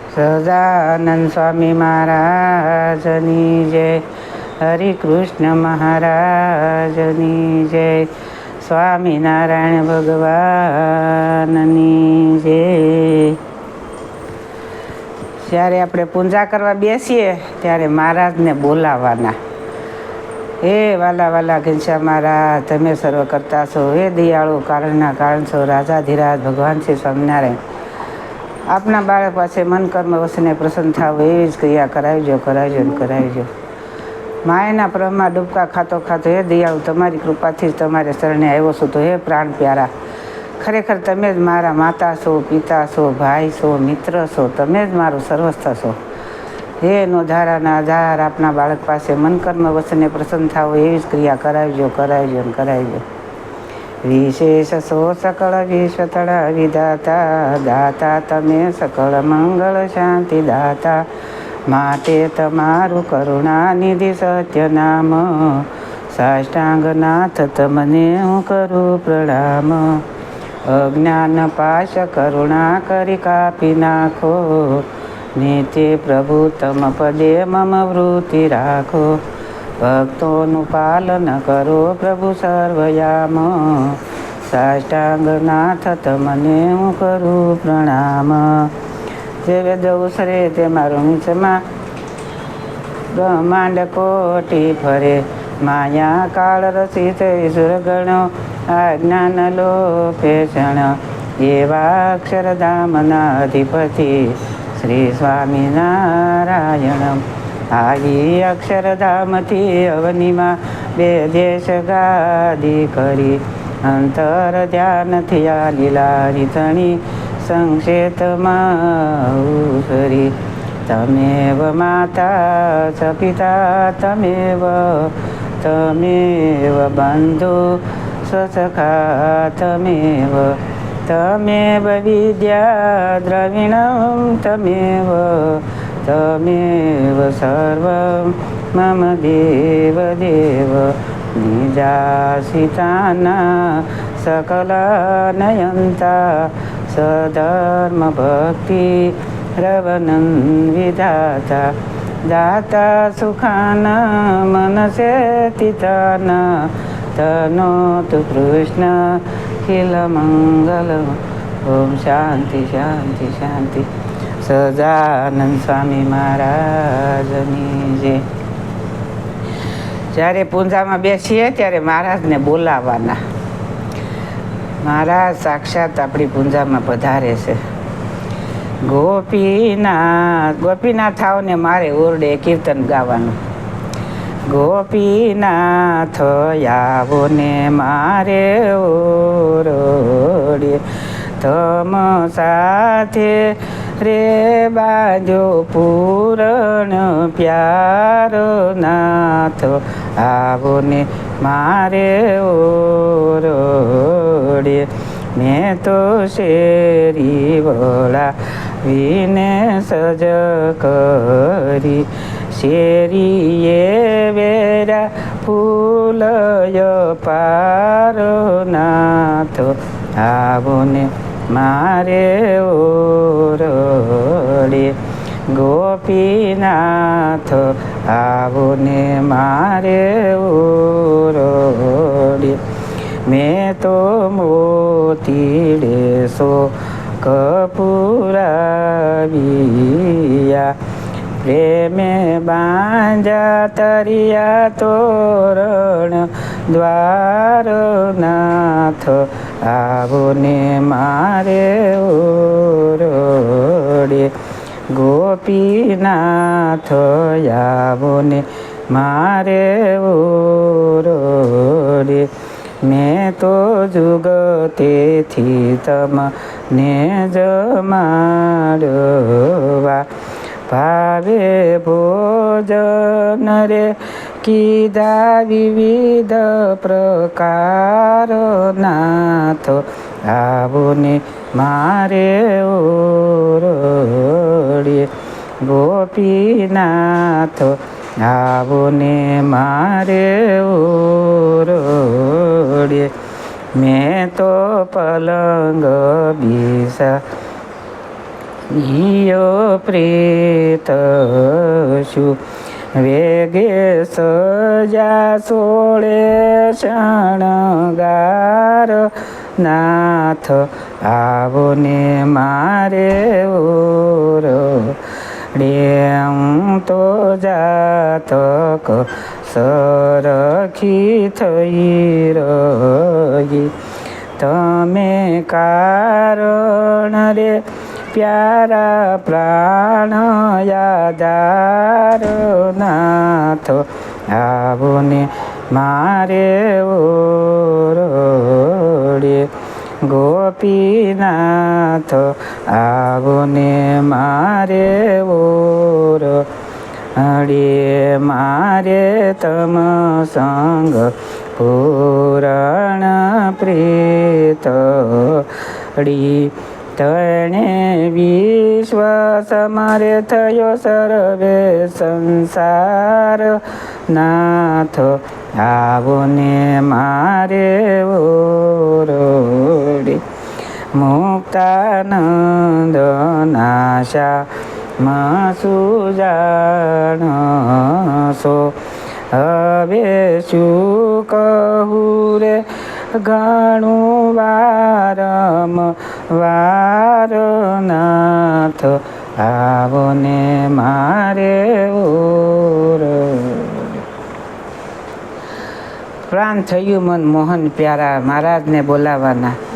સહજાનંદ સ્વામી મહારાજની જય, હરિકૃષ્ણ મહારાજની જય, સ્વામિનારાયણ ભગવાનની જય. જ્યારે આપણે પૂજા કરવા બેસીએ ત્યારે મહારાજને બોલાવવાના. હે વાલા વાલા ઘનશ્યામ મહારાજ, તમે સર્વ કરતા છો, હે દયાળુ કારણના કારણ છો, રાજાધિરાજ ભગવાન શ્રી સ્વામિનારાયણ, આપના બાળક પાસે મન કર્મ વસને પ્રસન્ન થાવ એવી જ ક્રિયા કરાવજો ને કરાવજો. માયાના પ્રમમાં ડૂબકા ખાતો હે દયાળુ, તમારી કૃપાથી જ તમારે શરણે આવ્યો છું. તો હે પ્રાણ પ્યારા, ખરેખર તમે જ મારા માતા છો, પિતા છો, ભાઈ છો, મિત્ર છો, તમે જ મારું સર્વસ્થ છો. હે નોધારાના આધાર, આપના બાળક પાસે મન કર્મ વસને પ્રસન્ન થાવ એવી જ ક્રિયા કરાવજો ને કરાવજો. વિશેષ સો સકળ વિશ્વતળ વિધાતા, દાતા તમે સકળ મંગળ શાંતિ દાતા, માટે તમારું કરુણા નિધિ સત્ય નામ, સાષ્ટાંગનાથ તમને હું કરું પ્રણામ. અજ્ઞાન પાશ કરુણા કરી કાપી નાખો, નીતિ પ્રભુ તમ પદે મમ વૃત્તિ રાખો. ભક્તોનું પાલન કરો પ્રભુ સર્વયામ, સાષ્ટાંગનાથ તમને હું કરું પ્રણામ. જે વેદ ઉસરે તે મારું નીચમાં, બ્રહ્માંડ કોટી ફરે, માયા કાળ રસી થઈ સુરગણો, આજ્ઞાન લોપે ક્ષણ. એવા અક્ષરધામના અધિપતિ શ્રી સ્વામિનારાયણ, આવી અક્ષરધામથી અવનીમાં બે દેશ ગાદી કરી, અંતર ધ્યાનથી આ લીલારી તણી સંક્ષેપમાં ઉસરી. તમેવ માતા ચ પિતા, તમેવ બંધુ સખા, તમેવ વિદ્યા દ્રવિણમ, તમેવ સર્વં મમ દેવ દેવ. નિજાસિતાના સકલાનયંતા, સધર્મ ભક્તિ રવનં વિધાતા, દાતા સુખાના મનસે તિતાના, તનોતુ કૃષ્ણ ખિલ મંગલ. ઓમ શાંતિ શાંતિ શાંતિ. સહજાનંદ સ્વામી મહારાજની જય. જ્યારે પૂજામાં બેસીએ ત્યારે મહારાજને બોલાવવાના. મહારાજ સાક્ષાત આપણી પૂજામાં પધારે છે. ગોપીનાથ થાવને મારે ઓરડે કીર્તન ગાવાનું. ગોપીનાથ આવો ને મારે ઓરડે, તમ સાથે રે બાજો પૂરણ પ્યારો નાથ, આવો ને મારે ઓરડે. મેં તો શેરી વળા વિને સજ કરી, શેરીએ વેરા ફૂલય પારો નાથ, આવો ને મારે ઓરડે. ગોપીનાથ આવો ને મારે ઓરડે. મેં તો મોતીડે સો કપુરાવિયા, પ્રેમે બાંજા તરિયા તોરણ દ્વાર નાથ, આવો ને મારે ઓરડે. ગોપીનાથ આવો ને મારે ઓરડે. મેં તો જુગતેથી તમને જમાડવા, ભાવે ભોજન રે કીધા વિવિધ પ્રકાર નાથ, આવો ને મારે ઓરડે. ગોપીનાથ આવો ને મારે ઓરડે. મેં તો પલંગ બીસા ઈયો પ્રેત શું વેગે સજા સોળે શણગાર નાથ આવો ને મારે ઓરો રે હું તો જાતક સરખી થઈ રહી તમે કારણ રે પ્યારા પ્રાણ યાદાર નાથ આવો ને મારે ઓરડે ગોપીનાથ આવો ને મારે ઓરડે મારે તમ સંગ પૂરણ પ્રીતડી તણે વિશ્વ સમરે થયો સર્વે સંસાર નાથ આવો ને મારે ઓરડે મુક્તાનંદ નાશા સુજાણસો હવે શું કહું રે ઘણું વારંવાર નાથ આવો ને મારે પ્રાણ થયું મન મોહન પ્યારા મહારાજને બોલાવાના